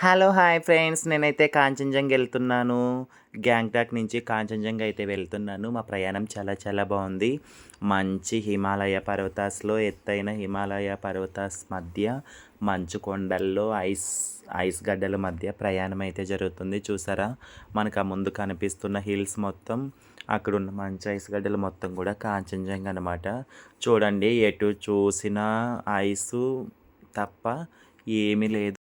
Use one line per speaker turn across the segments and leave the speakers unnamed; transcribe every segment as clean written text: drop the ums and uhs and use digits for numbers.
Hello! Hi friends. నేనైతే కాంచనజంగా ఎళ్తున్నాను. గ్యాంగ్టాక్ నుంచి కాంచనజంగా అయితే వెళ్తున్నాను. మా ప్రయాణం చాలా చాలా బావుంది. మంచి హిమాలయ పర్వతాస్‌లో ఎత్తైన హిమాలయ పర్వతాస్ మధ్య మంచు కొండల్లో ఐస్ గడ్డల మధ్య ప్రయాణం అయితే జరుగుతుంది. చూసారా? మనకు ఆ ముందు కనిపిస్తున్న హిల్స్ మొత్తం అక్కడున్న మంచు ఐస్ గడ్డలు మొత్తం కూడా కాంచనజంగా అనమాట. చూడండి ఎటు చూసినా ఐసు తప్ప ఏమీ లేదు.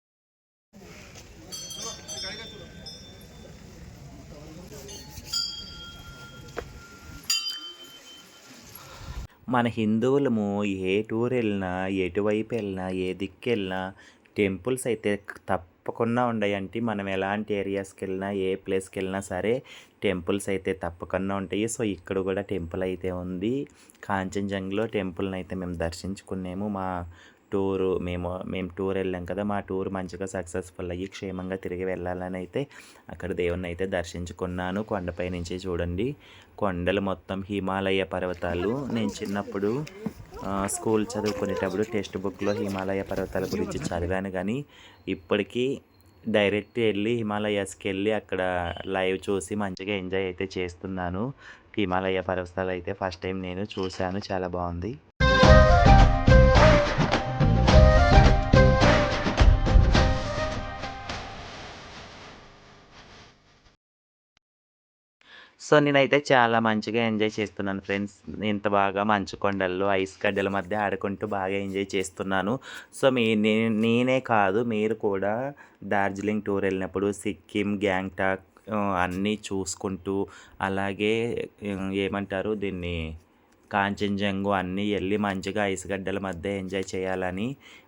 మన హిందువులము ఏ టూర్ వెళ్ళినా, ఎటువైపు వెళ్ళినా, ఏ దిక్కెళ్ళినా టెంపుల్స్ అయితే తప్పకుండా ఉండయండి. మనం ఎలాంటి ఏరియాస్‌కెళ్ళినా, ఏ ప్లేస్‌కెళ్ళినా సరే టెంపుల్స్ అయితే తప్పకుండా ఉంటాయి. సో, ఇక్కడ కూడా టెంపుల్ అయితే ఉంది. కాంచనజంగాలో టెంపుల్‌నైతే మేము దర్శించుకున్నాము. మేము టూర్ వెళ్ళాం కదా! మా టూర్ మంచిగా సక్సెస్‌ఫుల్ అయ్యి క్షేమంగా తిరిగి వెళ్ళాలని అయితే అక్కడ దేవుడినైతే దర్శించుకున్నాను. కొండపై నుంచి చూడండి. కొండలు మొత్తం హిమాలయ పర్వతాలు. నేను చిన్నప్పుడు స్కూల్ చదువుకునేటప్పుడు టెక్స్ట్ బుక్‌లో హిమాలయ పర్వతాల గురించి చదివాను గానీ, ఇప్పటికీ డైరెక్ట్ ఎళ్లి హిమాలయాస్‌కెళ్ళి అక్కడ లైవ్ చూసి మంచిగా ఎంజాయ్ అయితే చేస్తున్నాను. హిమాలయ పర్వతాలైతే ఫస్ట్ టైం నేను చూశాను. చాలా బావుంది. సో, నేనైతే చాలా మంచిగా ఎంజాయ్ చేస్తున్నాను ఫ్రెండ్స్. ఇంత బాగా మంచు కొండల్లో, ఐస్ గడ్డల మధ్య ఆడుకుంటూ బాగా ఎంజాయ్ చేస్తున్నాను. సో, నేనే కాదు మీరు కూడా డార్జిలింగ్ టూర్ వెళ్ళినప్పుడు సిక్కిం, గ్యాంగ్టాక్ అన్నీ చూసుకుంటూ అలాగే ఏమంటారు దీన్ని కాంచనజంగు అన్నీ ఎళ్లి మంచిగా ఐసుగడ్డల మధ్య ఎంజాయ్ చేయాలని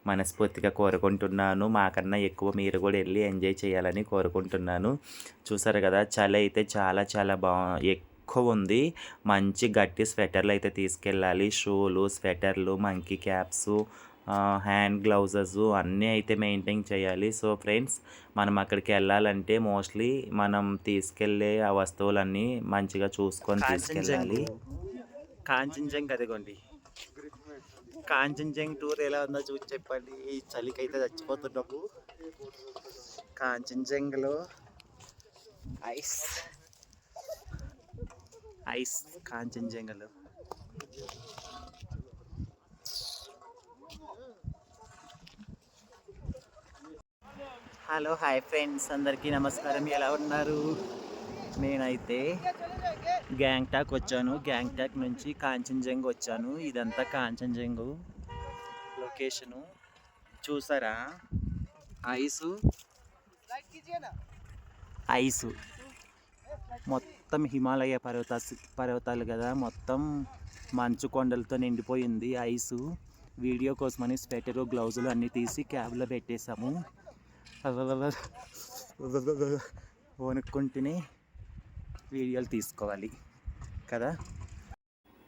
మనస్ఫూర్తిగా కోరుకుంటున్నాను. మాకన్నా ఎక్కువ మీరు కూడా ఎళ్లి ఎంజాయ్ చేయాలని కోరుకుంటున్నాను. చూసారు గదా! చలి అయితే చాలా చాలా ఎక్కువుంది. మంచి గట్టి స్వెటర్‌లయితే తీసుకెళ్ళాలి. షూలు, స్వెటర్లు, మంకీ క్యాప్సు, హ్యాండ్ గ్లౌజెసు అన్నీ అయితే మెయింటైన్ చేయాలి. సో, ఫ్రెండ్స్ మనం అక్కడికెళ్ళాలంటే మోస్ట్‌లీ మనం తీసుకెళ్ళే ఆ వస్తువులన్నీ మంచిగా చూసుకొని తీసుకెళ్ళాలి. కాంచనజంగా అదిగోండి. కాంచనజంగా టూర్ ఎలా ఉందో చూసి చెప్పండి. ఈ చలికైతే చచ్చిపోతున్నాము. కాంచనజంగాలో ఐస్ ఐస్ కాంచనజంగాలో. హలో! Hi friends. అందరికీ నమస్కారం. ఎలా ఉన్నారు? నేనైతే గ్యాంగ్టాక్ వచ్చాను. గ్యాంగ్టాక్ నుంచి కాంచనజంగా వచ్చాను. ఇదంతా కాంచనజంగు లొకేషను. చూసారా? ఐసు ఐసు మొత్తం హిమాలయ పర్వతాలు కదా! మొత్తం మంచు కొండలతో నిండిపోయింది ఐసు. వీడియో కోసమని స్వెటరు, గ్లౌజులు అన్నీ తీసి క్యాబ్‌లో పెట్టేసాము. వణుక్కుంటూనే వీడియోలు తీసుకోవాలి కదా!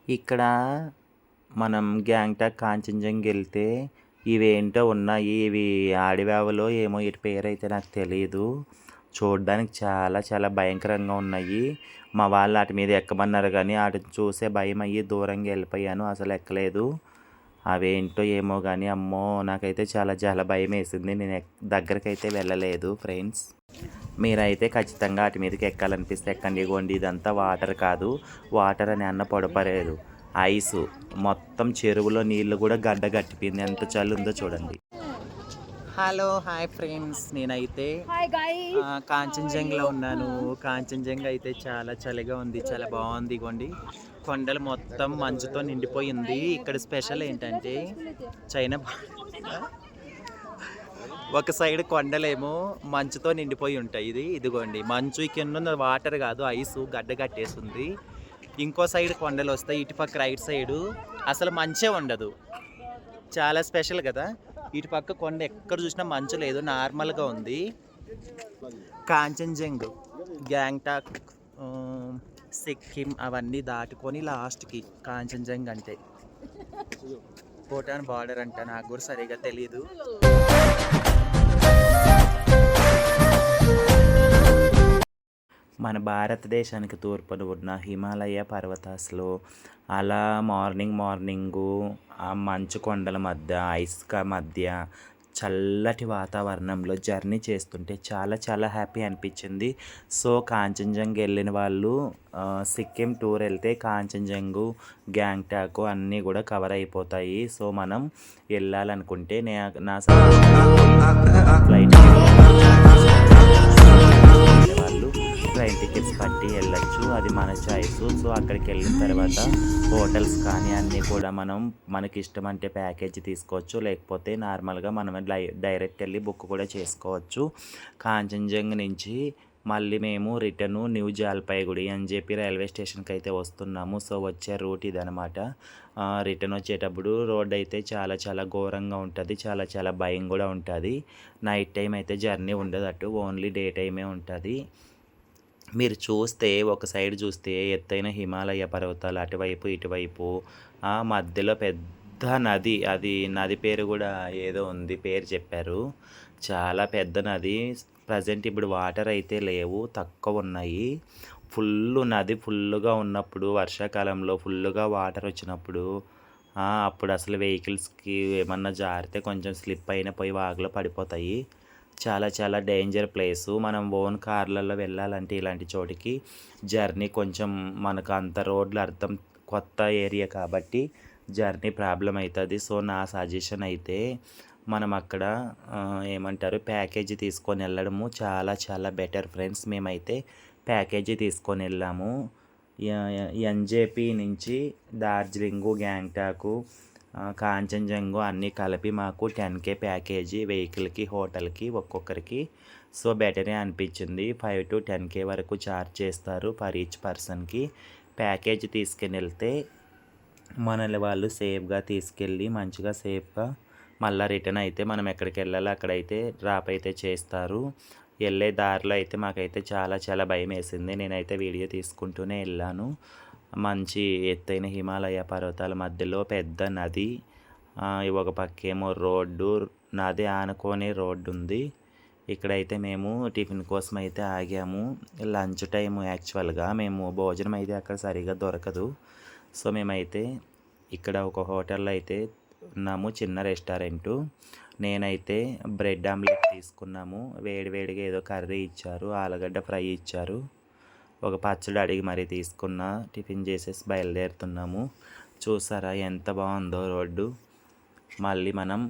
ఇక్కడ మనం గ్యాంగ్టాక్ కాంచనజంగా వెళ్తే ఇవేంటో ఉన్నాయి. ఇవి ఆడివావలో ఏమో వీటి పేరైతే నాకు తెలీదు. చూడడానికి చాలా చాలా భయంకరంగా ఉన్నాయి. మా వాళ్ళు ఆటి మీద ఎక్కమన్నారు కానీ ఆటిని చూసే భయమయ్యి దూరంగా వెళ్ళిపోయాను. అసలు ఎక్కలేదు. అవేంటో ఏమో కానీ అమ్మో! నాకైతే చాలా చాలా భయమేసింది. నేను దగ్గరకైతే వెళ్ళలేదు ఫ్రెండ్స్. మీరైతే ఖచ్చితంగా ఆటి మీదకి ఎక్కాలనిపిస్తే ఎక్కండి. ఇగోండి ఇదంతా వాటర్ కాదు. వాటర్ అని అన్న పొడపలేదు. ఐసు. మొత్తం చెరువులో నీళ్ళు కూడా గడ్డ కట్టిపోయింది. ఎంత చలి ఉందో చూడండి. హలో! Hi friends. నేనైతే కాంచనజంగాలో ఉన్నాను. కాంచనజంగా అయితే చాలా చలిగా ఉంది. చాలా బాగుంది. ఇగోండి కొండలు మొత్తం మంచుతో నిండిపోయింది. ఇక్కడ స్పెషల్ ఏంటంటే చైనా ఒక సైడ్ కొండలేమో మంచుతో నిండిపోయి ఉంటాయి. ఇదిగోండి మంచు కింద వాటర్ కాదు ఐసు గడ్డ కట్టేసింది. ఇంకో సైడ్ కొండలు వస్తాయి. ఇటుపక్క రైట్ సైడు అసలు మంచే ఉండదు. చాలా స్పెషల్ కదా! ఇటు పక్క కొండ ఎక్కడ చూసినా మంచు లేదు, నార్మల్గా ఉంది. కాంచనజంగ్, గ్యాంగ్టాక్, సిక్కిం అవన్నీ దాటుకొని లాస్ట్కి కాంచనజంగ్ అంటే భూటాన్ బార్డర్ అంట. నాకు కూడా సరిగా తెలీదు. మన భారతదేశానికి తూర్పున ఉన్న హిమాలయ పర్వతాస్లో అలా మార్నింగు ఆ మంచు కొండల మధ్య ఐస్క మధ్య చల్లటి వాతావరణంలో జర్నీ చేస్తుంటే చాలా చాలా హ్యాపీ అనిపించింది. సో కాంచనజంగా వెళ్ళిన వాళ్ళు సిక్కిం టూర్ వెళ్తే కాంచనజంగు, గ్యాంగ్టాక్ అన్నీ కూడా కవర్ అయిపోతాయి. సో మనం వెళ్ళాలనుకుంటే నా ఫ్లైట్ వాళ్ళు ట్రైన్ టికెట్స్ పట్టి వెళ్ళచ్చు, అది మన చాయిస్. సో అక్కడికి వెళ్ళిన తర్వాత హోటల్స్ కానీ అన్నీ కూడా మనకి ఇష్టం అంటే ప్యాకేజ్ తీసుకోవచ్చు, లేకపోతే నార్మల్గా మనం డైరెక్ట్ వెళ్ళి బుక్ కూడా చేసుకోవచ్చు. కాంచనజంగా నుంచి మళ్ళీ మేము రిటర్ను న్యూ జల్పాయిగుడి అని చెప్పి రైల్వే స్టేషన్కి అయితే వస్తున్నాము. సో వచ్చే రూట్ ఇదనమాట. రిటర్న్ వచ్చేటప్పుడు రోడ్ అయితే చాలా చాలా ఘోరంగా ఉంటుంది, చాలా చాలా భయం కూడా ఉంటుంది. నైట్ టైం అయితే జర్నీ ఉండదు, అటు ఓన్లీ డే టైమే ఉంటుంది. మీరు చూస్తే ఒక సైడ్ చూస్తే ఎత్తైన హిమాలయ పర్వతాలు అటువైపు ఇటువైపు, మధ్యలో పెద్ద నది, అది నది పేరు కూడా ఏదో ఉంది, పేరు చెప్పారు. చాలా పెద్ద నది. ప్రజెంట్ ఇప్పుడు వాటర్ అయితే లేవు, తక్కువ ఉన్నాయి. నది ఫుల్గా ఉన్నప్పుడు, వర్షాకాలంలో ఫుల్గా వాటర్ వచ్చినప్పుడు అప్పుడు అసలు వెహికల్స్కి ఏమన్నా జారితే కొంచెం స్లిప్ అయిన పోయి వాగులో పడిపోతాయి. చాలా చాలా డేంజర్ ప్లేసు. మనం ఓన్ కార్లలో వెళ్ళాలంటే ఇలాంటి చోటికి జర్నీ కొంచెం మనకు అంత రోడ్లు అర్థం, కొత్త ఏరియా కాబట్టి జర్నీ ప్రాబ్లం అవుతుంది. సో నా సజెషన్ అయితే మనం అక్కడ ఏమంటారు ప్యాకేజీ తీసుకొని వెళ్ళడము చాలా చాలా బెటర్ ఫ్రెండ్స్. మేమైతే ప్యాకేజీ తీసుకొని వెళ్ళాము. ఎన్జేపీ నుంచి డార్జిలింగు, గ్యాంగ్టాకు, కాంచనజంగా అన్నీ కలిపి మాకు 10K ప్యాకేజీ, వెహికల్కి హోటల్కి ఒక్కొక్కరికి. సో బెటరే అనిపించింది. 5 to 10K వరకు ఛార్జ్ చేస్తారు పర్ ఈచ్ పర్సన్కి. ప్యాకేజీ తీసుకుని వెళ్తే మనల్ని వాళ్ళు సేఫ్గా తీసుకెళ్ళి మంచిగా సేఫ్గా మళ్ళీ రిటర్న్ అయితే మనం ఎక్కడికి వెళ్ళాలో అక్కడైతే డ్రాప్ అయితే చేస్తారు. వెళ్ళే దారిలో అయితే మాకైతే చాలా చాలా భయం వేసింది. నేనైతే వీడియో తీసుకుంటూనే వెళ్ళాను. మంచి ఎత్తైన హిమాలయ పర్వతాల మధ్యలో పెద్ద నది, ఒక పక్కేమో రోడ్డు, నది ఆనుకొని రోడ్డు ఉంది. ఇక్కడైతే మేము టిఫిన్ కోసం అయితే ఆగాము. లంచ్ టైం యాక్చువల్గా మేము భోజనం అయితే అక్కడ సరిగా దొరకదు. సో మేమైతే ఇక్కడ ఒక హోటల్లో అయితే ఉన్నాము, చిన్న రెస్టారెంటు. నేనైతే బ్రెడ్ ఆమ్లెట్ తీసుకున్నాము. వేడివేడిగా ఏదో కర్రీ ఇచ్చారు, ఆలుగడ్డ ఫ్రై ఇచ్చారు, ఒక పచ్చడి అడిగి మరీ తీసుకున్న. టిఫిన్ చేసేసి బయలుదేరుతున్నాము. చూసారా ఎంత బాగుందో రోడ్డు. మళ్ళీ మనం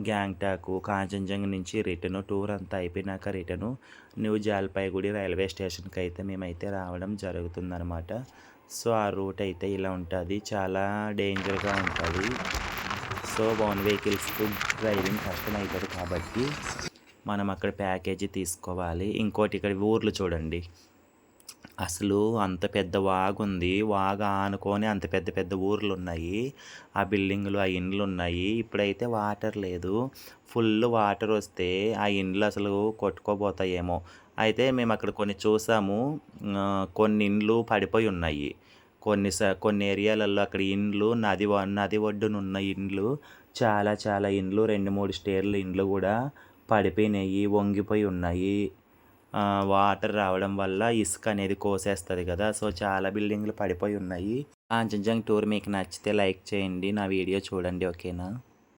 గ్యాంగ్టాకు, కాంచనజంగా నుంచి రిటర్ను టూర్ అంతా అయిపోయినాక రిటర్ను న్యూ జల్పాయిగుడి రైల్వే స్టేషన్కి అయితే మేమైతే రావడం జరుగుతుందనమాట. సో ఆ రూట్ అయితే ఇలా ఉంటుంది, చాలా డేంజర్గా ఉంటుంది. సో ఓన్ వెహికల్స్కి డ్రైవింగ్ కష్టం అవుతుంది కాబట్టి మనం అక్కడ ప్యాకేజీ తీసుకోవాలి. ఇంకోటి ఇక్కడ ఊర్లు చూడండి, అసలు అంత పెద్ద వాగు ఉంది, వాగు ఆనుకొని అంత పెద్ద పెద్ద ఊర్లు ఉన్నాయి, ఆ బిల్డింగులు, ఆ ఇండ్లు ఉన్నాయి. ఇప్పుడైతే వాటర్ లేదు. ఫుల్ వాటర్ వస్తే ఆ ఇండ్లు అసలు కొట్టుకోపోతాయేమో. అయితే మేము అక్కడ కొన్ని చూసాము, కొన్ని ఇండ్లు పడిపోయి ఉన్నాయి. కొన్ని ఏరియాలలో అక్కడ ఇండ్లు నది ఒడ్డున ఉన్న ఇండ్లు, చాలా చాలా ఇండ్లు 2-3 స్టేర్ల ఇండ్లు కూడా పడిపోయినాయి, వంగిపోయి ఉన్నాయి. వాటర్ రావడం వల్ల ఇసుక అనేది కోసేస్తుంది కదా. సో చాలా బిల్డింగ్లు పడిపోయి ఉన్నాయి. కాంచనజంగా టూర్ మీకు నచ్చితే లైక్ చేయండి, నా వీడియో చూడండి, ఓకేనా.